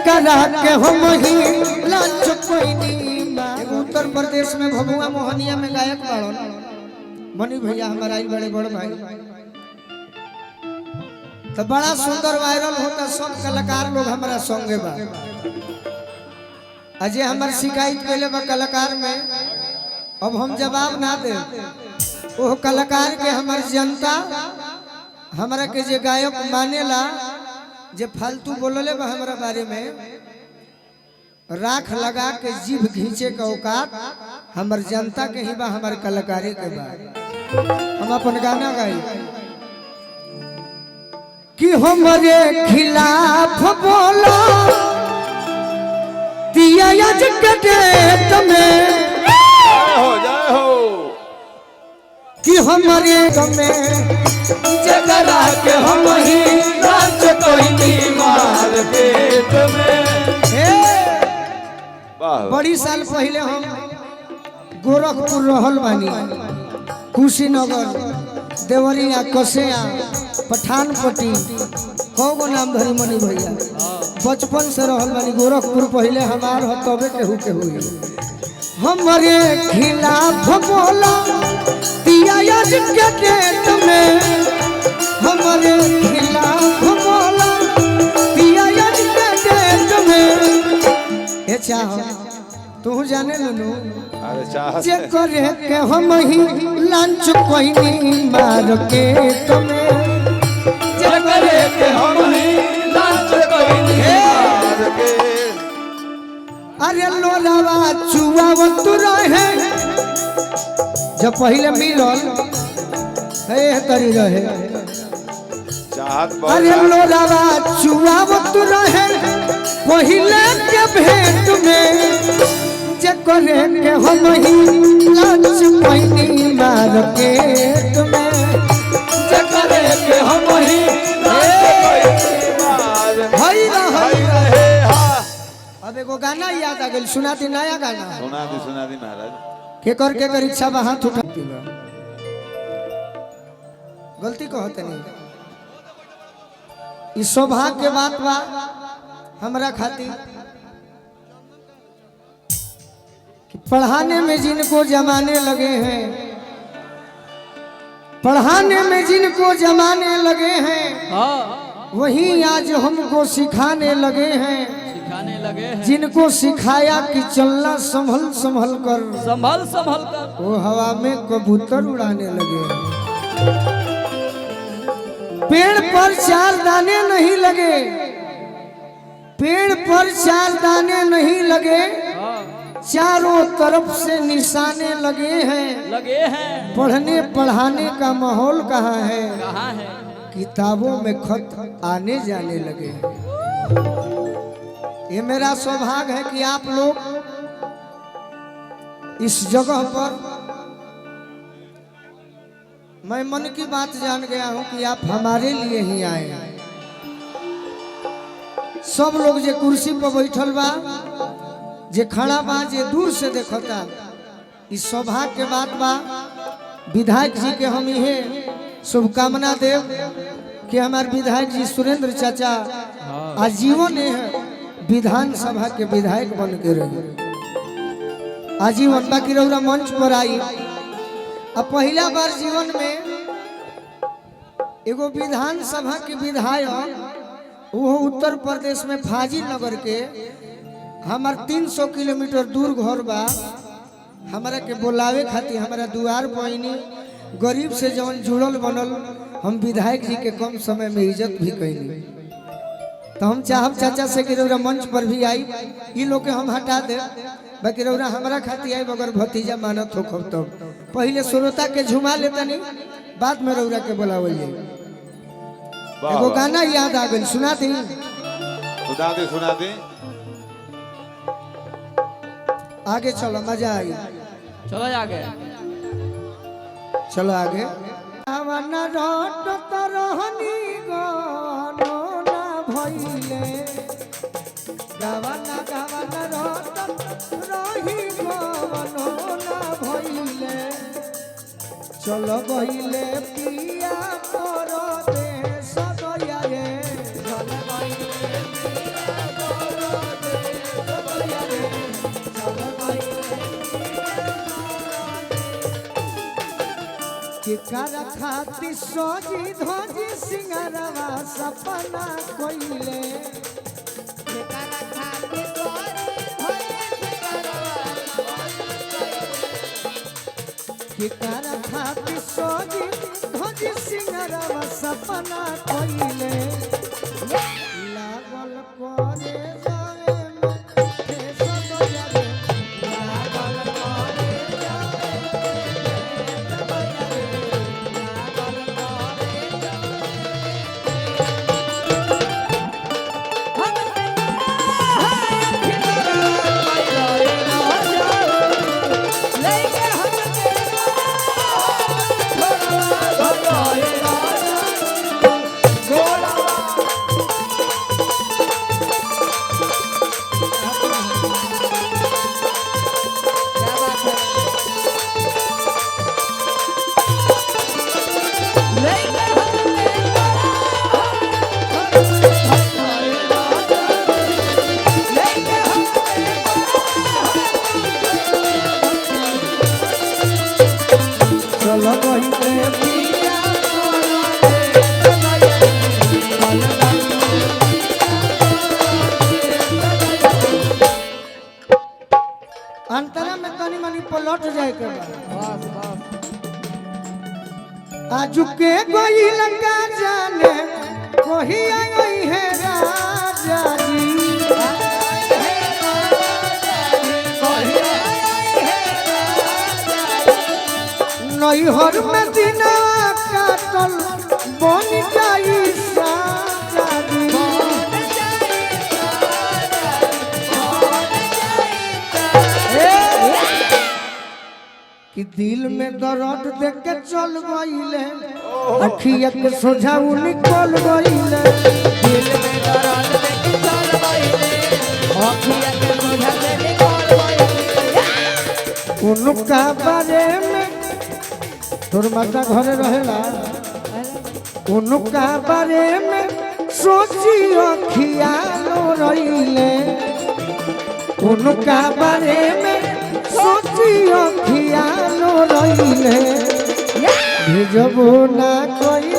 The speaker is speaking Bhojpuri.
जकरा के हम ही लांच कोइनी। उत्तर प्रदेश में भभुआ मोहनिया में गायक बाड़न मनी भैया हमारा बड़े बड़े भाई, तो बड़ा सुंदर वायरल होता। सब कलाकार लोग हमारा संगे बा। अजय हमार शिकायत कैले बा कलाकार में, अब हम जवाब ना दे। वो कलाकार के हमार जनता हमारा के जे गायक मानेला, जे फालतू बोलले बा हमारा बारे में, राख लगा के जीभ घींचे का औकात हमार जनता के ही बा, हमारे कलाकारी के बा। हम अपन गाना गाई कि हमारे खिलाफ बोलो दिया यज के डेट में कि हमारे में जगरा के हम ही लांच कोइनी मार पेट में। बड़ी साल पहले हम गोरखपुर रहल बानी, कुशीनगर, देवरिया, कसेया, पठानपट्टी, कौगो नाम धरी मनी भैया। बचपन से रहल बानी गोरखपुर, पहले हमार हो तबे केहू के हुई। हमारे खिलाफ बोला दिया यज के डेट में, हमारे खिलाफ बोला दिया यज के डेट में। ये चाहो तू जाने लुनू जे करे के हम ही लांच कोइनी मार के तुम्हें, जे करे के हम ही लांच कोइनी मार के। अरे लोरावा चुआवत रहे जब पहले मिलल है तरी रहे, अरे लोरावा चुआवत रहे पहले के भेंट में, जे करे के हम ही लांच कोइनी मार के तुम्हें, जे करे के हम ही लांच कोइनी मार के। अब एगो गाना याद आ गइल, सुना दी नया गाना। सुना दी महाराज। के कर इच्छा बा हाथ उठा गलती कहते नहीं, इस सौभाग्य के बात बा हमरा खातिर कि पढ़ाने में जिनको जमाने लगे हैं, पढ़ाने में जिनको जमाने लगे हैं, वही आज हमको सिखाने लगे हैं। जिनको सिखाया कि चलना संभल संभल कर, वो हवा में कबूतर उड़ाने लगे हैं। पेड़ पर चार दाने नहीं लगे, पेड़ पर चार दाने नहीं लगे, चारों तरफ से निशाने लगे हैं। पढ़ने पढ़ाने का माहौल कहाँ है, किताबों में खत आने जाने लगे हैं। ये मेरा सौभाग्य है कि आप लोग इस जगह पर, मैं मन की बात जान गया हूं कि आप हमारे लिए ही आए हैं। सब लोग जे कुर्सी पर बैठल बा, जे खड़ा बा, जे दूर से देखता, इस सौभाग्य के बात बा। विधायक जी के हम यही शुभकामना देव कि हमारे विधायक जी सुरेंद्र चाचा आजीवन विधानसभा के विधायक बन के रहे आजीवन। बाकी रउरा मंच पर आई, अब पहला बार जीवन में एगो विधानसभा के विधायक, वो उत्तर प्रदेश में फाजिल नगर के, हमार 300 किलोमीटर दूर घर बा, हमारा के बोलावे खातिर हमारा दुआर पईनी। गरीब से जवन जुड़ल बनल, हम विधायक जी के कम समय में इज्जत भी कैली। तो हम चाहब चाचा से कि रउरा मंच पर भी आई, ये लोग के हम हटा दे, बाकी रउरा हमारा खातिर आई, मगर भतीजा मानत हो खब। तो पहले श्रोता के झुमा लेता नहीं, बाद में रउरा के बुलावल जाई। एगो गाना याद आ गइल, सुना दी। सुना दी। आगे चलो, मजा आई। चलो आगे, चलो आगे। गावना गावना रोट रही गवनो ना भइले, चलो गइले पिया करो दे सदया रे, चलो गइले पिया करो खाती सोजी धोजी सिंगारवा सपना कोइले केकरा खाती सोजी धोजी सिंगारवा सपना कोइले लागल करे जावे में हे सब जावे लागल करे जावे अंतरा में तनी मनी पलट जाए के आजू के कोई लंका जाने कोई आई है राजा जी नैहर में दिना काटल बन जाई साजा जी कि दिल में दर्द देख के चल गईले अखिया के सोझाऊ निकल गईले दिल में दर्द देख के चल गईले अखिया के सोझा से निकल गईले उनका बारे में तोर माता घरे रहेला उनका बारे में सोची अखिया लो रहीले उनका बारे में सोची अखिया लो रहीले भेजबो ना कोई